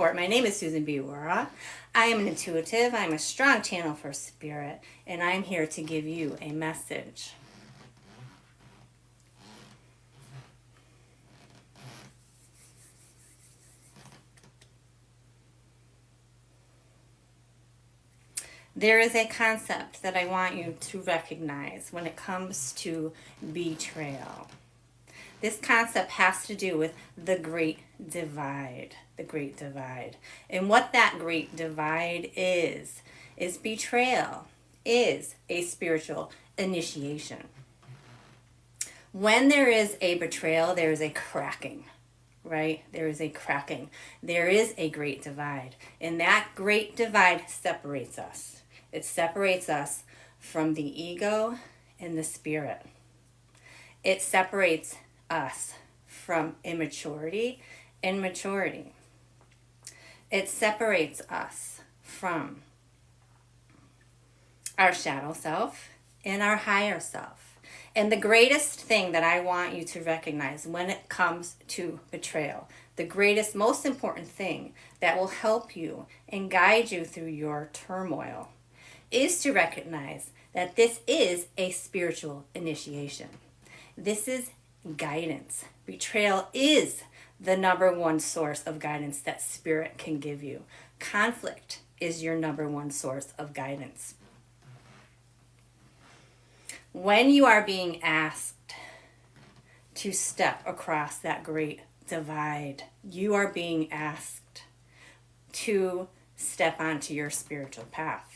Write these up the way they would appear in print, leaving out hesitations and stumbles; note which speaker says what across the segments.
Speaker 1: short, my name is Susan Biora. I am an intuitive, I'm a strong channel for spirit, and I'm here to give you a message. There is a concept that I want you to recognize when it comes to betrayal. This concept has to do with the Great Divide. The Great Divide. And what that Great Divide is betrayal is a spiritual initiation. When there is a betrayal, there is a cracking, right? There is a cracking. There is a Great Divide. And that Great Divide separates us. It separates us from the ego and the spirit. It separates us from immaturity and maturity. It separates us from our shadow self and our higher self. And the greatest thing that I want you to recognize when it comes to betrayal, the greatest, most important thing that will help you and guide you through your turmoil is to recognize that this is a spiritual initiation. This is guidance. Betrayal is the number one source of guidance that spirit can give you. Conflict is your number one source of guidance. When you are being asked to step across that great divide, you are being asked to step onto your spiritual path.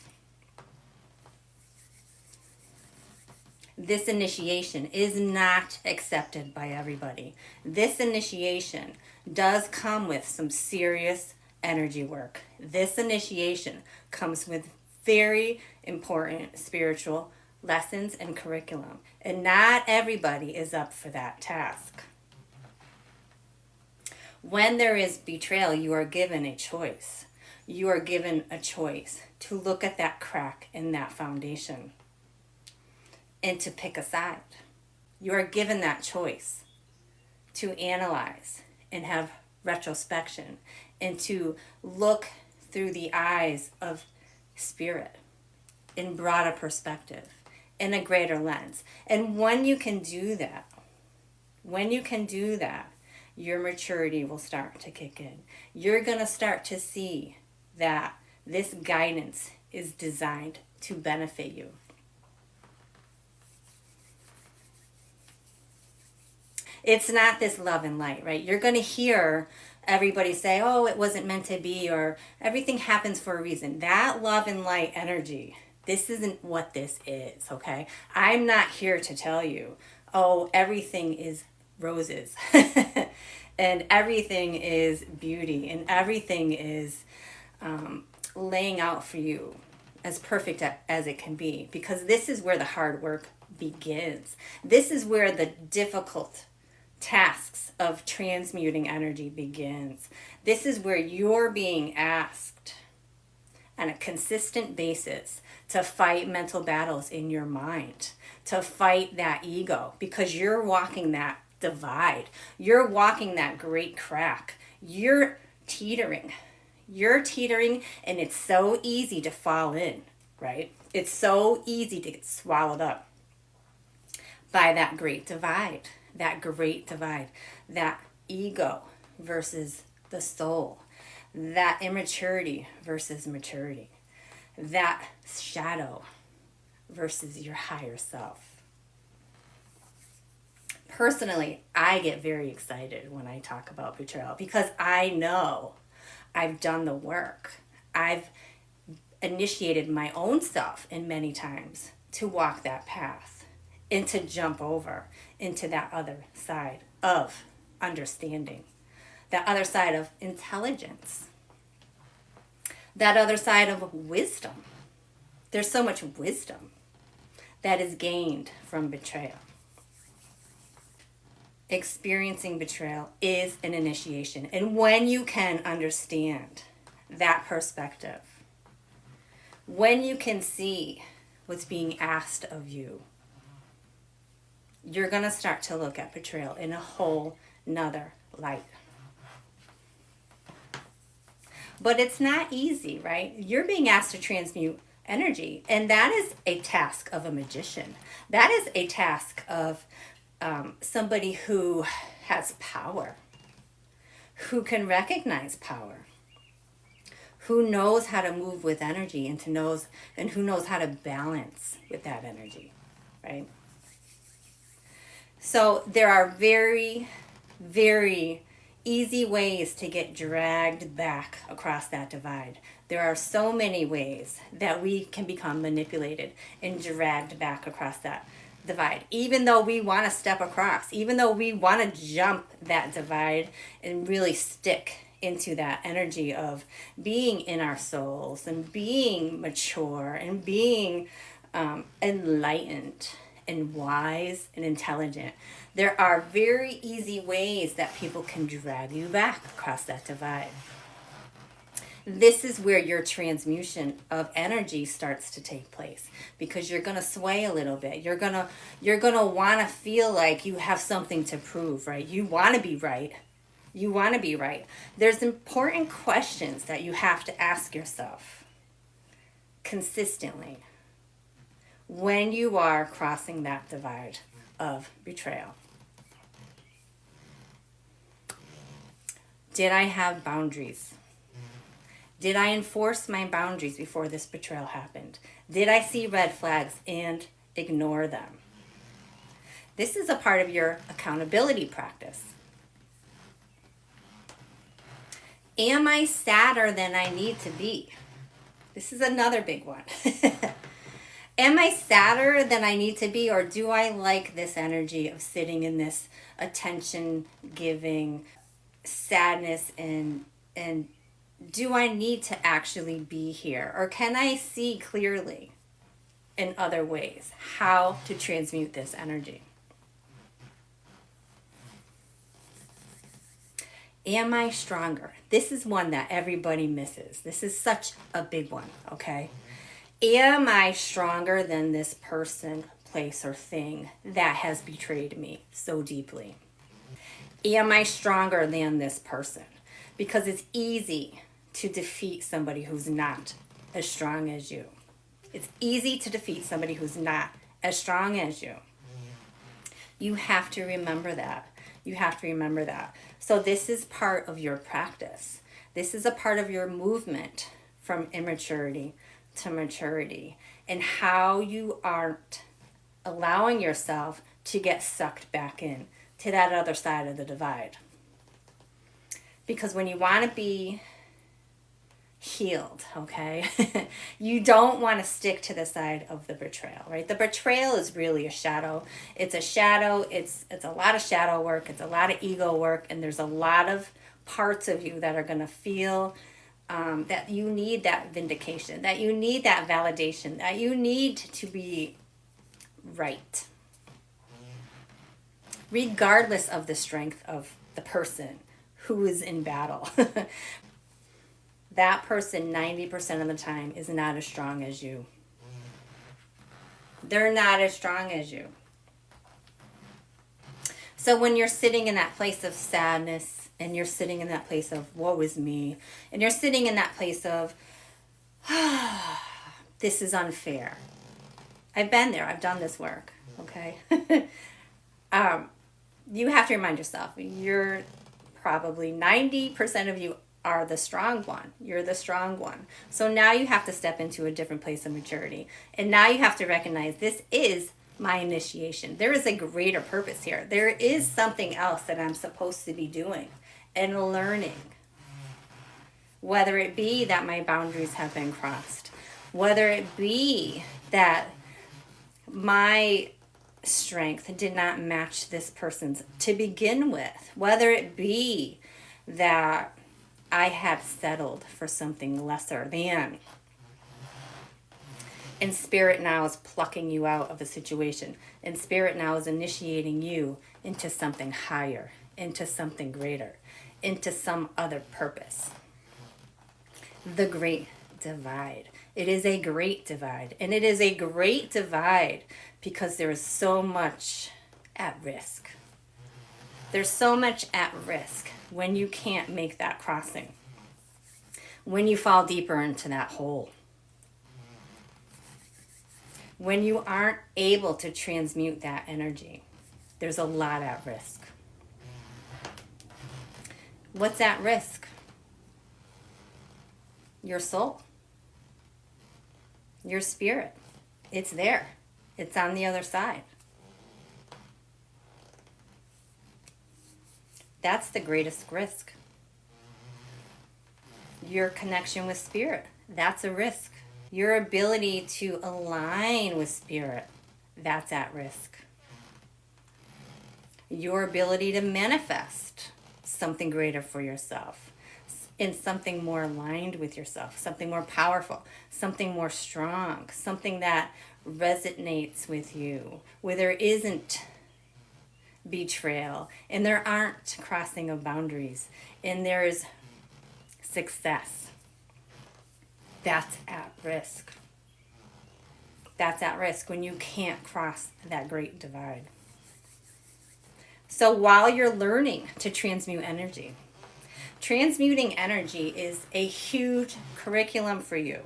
Speaker 1: This initiation is not accepted by everybody. This initiation does come with some serious energy work. This initiation comes with very important spiritual lessons and curriculum. And not everybody is up for that task. When there is betrayal, you are given a choice. You are given a choice to look at that crack in that foundation and to pick a side. You are given that choice to analyze and have retrospection and to look through the eyes of spirit in broader perspective, in a greater lens. And when you can do that, your maturity will start to kick in. You're going to start to see that this guidance is designed to benefit you. It's not this love and light, right? You're going to hear everybody say, oh, it wasn't meant to be, or everything happens for a reason. That love and light energy, this isn't what this is, okay? I'm not here to tell you, oh, everything is roses and everything is beauty and everything is laying out for you as perfect as it can be, because this is where the hard work begins. This is where the difficult tasks of transmuting energy begins. This is where you're being asked on a consistent basis to fight mental battles in your mind, to fight that ego, because you're walking that divide. You're walking that great crack. You're teetering. And it's so easy to fall in, right? It's so easy to get swallowed up by that great divide. That great divide, that ego versus the soul, that immaturity versus maturity, that shadow versus your higher self. Personally, I get very excited when I talk about betrayal because I know I've done the work. I've initiated my own self in many times to walk that path and to jump over into that other side of understanding, that other side of intelligence, that other side of wisdom. There's so much wisdom that is gained from betrayal. Experiencing betrayal is an initiation. And when you can understand that perspective, when you can see what's being asked of you, you're going to start to look at betrayal in a whole nother light. But it's not easy, right? You're being asked to transmute energy, and that is a task of a magician. That is a task of somebody who has power, who can recognize power, who knows how to move with energy and who knows how to balance with that energy, right? So there are very, very easy ways to get dragged back across that divide. There are so many ways that we can become manipulated and dragged back across that divide, even though we want to step across, even though we want to jump that divide and really stick into that energy of being in our souls and being mature and being enlightened and wise and intelligent. There are very easy ways that people can drag you back across that divide. This is where your transmutation of energy starts to take place, because you're going to sway a little bit. You're going to want to feel like you have something to prove, right? You want to be right. You want to be right. There's important questions that you have to ask yourself consistently when you are crossing that divide of betrayal. Did I have boundaries? Did I enforce my boundaries before this betrayal happened? Did I see red flags and ignore them? This is a part of your accountability practice. Am I sadder than I need to be? This is another big one. Am I sadder than I need to be, or do I like this energy of sitting in this attention-giving sadness, and do I need to actually be here? Or can I see clearly in other ways how to transmute this energy? Am I stronger? This is one that everybody misses. This is such a big one, okay? Am I stronger than this person, place, or thing that has betrayed me so deeply? Am I stronger than this person? Because it's easy to defeat somebody who's not as strong as you. It's easy to defeat somebody who's not as strong as you. You have to remember that. You have to remember that. So this is part of your practice. This is a part of your movement from immaturity to maturity, and how you aren't allowing yourself to get sucked back in to that other side of the divide. Because when you want to be healed, okay, you don't want to stick to the side of the betrayal, right? The betrayal is really a shadow. It's a shadow. It's a lot of shadow work. It's a lot of ego work. And there's a lot of parts of you that are going to feel that you need that vindication, that you need that validation, that you need to be right. Regardless of the strength of the person who is in battle. That person 90% of the time is not as strong as you. They're not as strong as you. So when you're sitting in that place of sadness, and you're sitting in that place of woe is me, and you're sitting in that place of this is unfair. I've been there. I've done this work. Okay. You have to remind yourself, you're probably 90% of you are the strong one. You're the strong one. So now you have to step into a different place of maturity. And now you have to recognize this is my initiation. There is a greater purpose here. There is something else that I'm supposed to be doing and learning. Whether it be that my boundaries have been crossed, whether it be that my strength did not match this person's to begin with, whether it be that I had settled for something lesser than, and Spirit now is plucking you out of a situation, and Spirit now is initiating you into something higher, into something greater, into some other purpose. The great divide. It is a great divide, and it is a great divide because there is so much at risk. There's so much at risk when you can't make that crossing. when you fall deeper into that hole, when you aren't able to transmute that energy, there's a lot at risk. What's at risk? Your soul, your spirit. It's there. It's on the other side. That's the greatest risk. Your connection with spirit, that's a risk. Your ability to align with spirit, that's at risk. Your ability to manifest something greater for yourself, in something more aligned with yourself, something more powerful, something more strong, something that resonates with you, where there isn't betrayal and there aren't crossing of boundaries and there's success. That's at risk. That's at risk when you can't cross that great divide. So while you're learning to transmute energy, transmuting energy is a huge curriculum for you.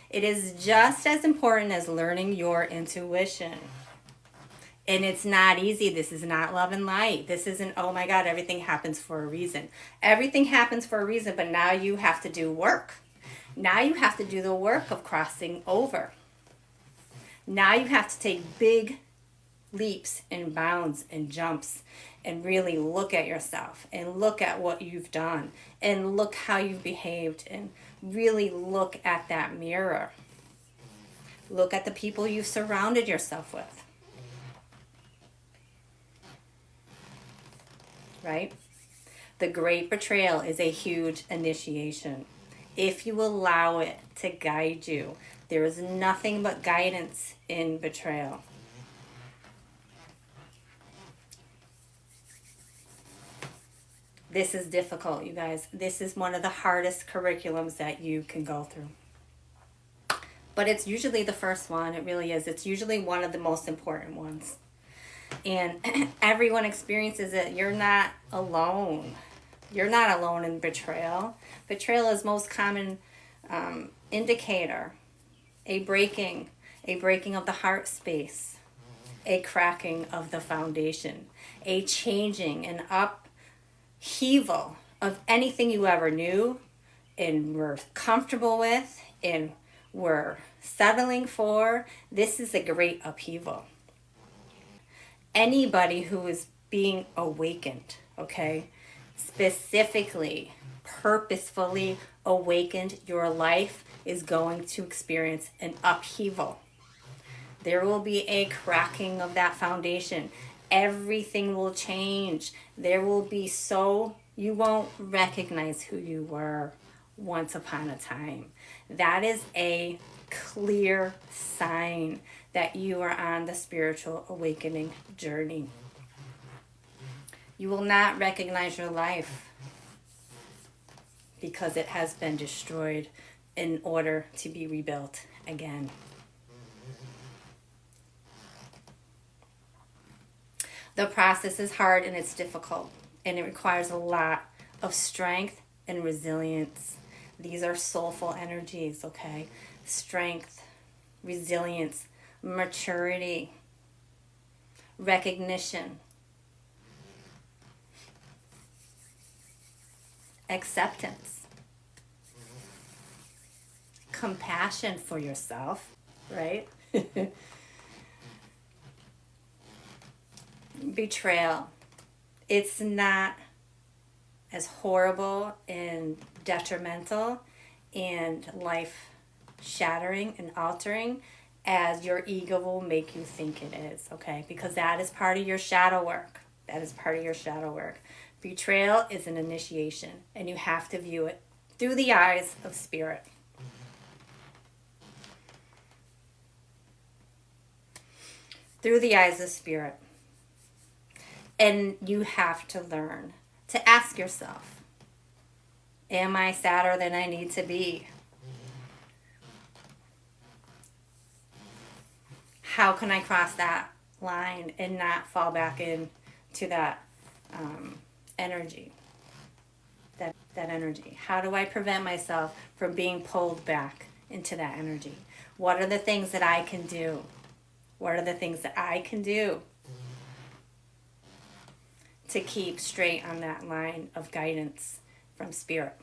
Speaker 1: It is just as important as learning your intuition. And it's not easy. This is not love and light. This isn't, oh my God, everything happens for a reason. Everything happens for a reason, but now you have to do work. Now you have to do the work of crossing over. Now you have to take big leaps and bounds and jumps and really look at yourself and look at what you've done and look how you've behaved and really look at that mirror. Look at the people you've surrounded yourself with. Right? The great betrayal is a huge initiation. If you allow it to guide you, there is nothing but guidance in betrayal. This is difficult, you guys. This is one of the hardest curriculums that you can go through. But it's usually the first one. It really is. It's usually one of the most important ones. And everyone experiences it. You're not alone. You're not alone in betrayal. Betrayal is most common indicator. A breaking of the heart space. A cracking of the foundation. A changing, an upheaval of anything you ever knew and were comfortable with and were settling for. This is a great upheaval. Anybody who is being awakened, okay, specifically, purposefully awakened, your life is going to experience an upheaval. There will be a cracking of that foundation. Everything will change. There will be you won't recognize who you were once upon a time. That is a clear sign that you are on the spiritual awakening journey. You will not recognize your life because it has been destroyed in order to be rebuilt again. The process is hard and it's difficult, and it requires a lot of strength and resilience. These are soulful energies, okay? Strength, resilience, maturity, recognition, acceptance, compassion for yourself, right? Betrayal. It's not as horrible and detrimental and life shattering and altering as your ego will make you think it is, okay? Because that is part of your shadow work. That is part of your shadow work. Betrayal is an initiation, and you have to view it through the eyes of spirit. Through the eyes of spirit. And you have to learn to ask yourself, am I sadder than I need to be? How can I cross that line and not fall back into that energy? that energy? How do I prevent myself from being pulled back into that energy? What are the things that I can do? What are the things that I can do to keep straight on that line of guidance from spirit?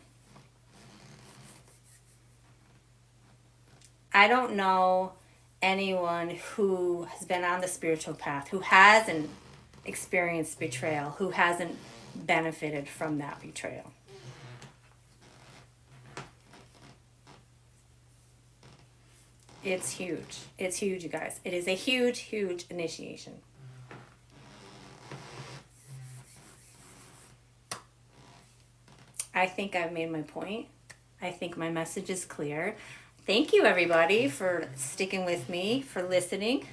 Speaker 1: I don't know anyone who has been on the spiritual path who hasn't experienced betrayal, who hasn't benefited from that betrayal. It's huge. It's huge, you guys. It is a huge, huge initiation. I think I've made my point. I think my message is clear. Thank you, everybody, for sticking with me, for listening.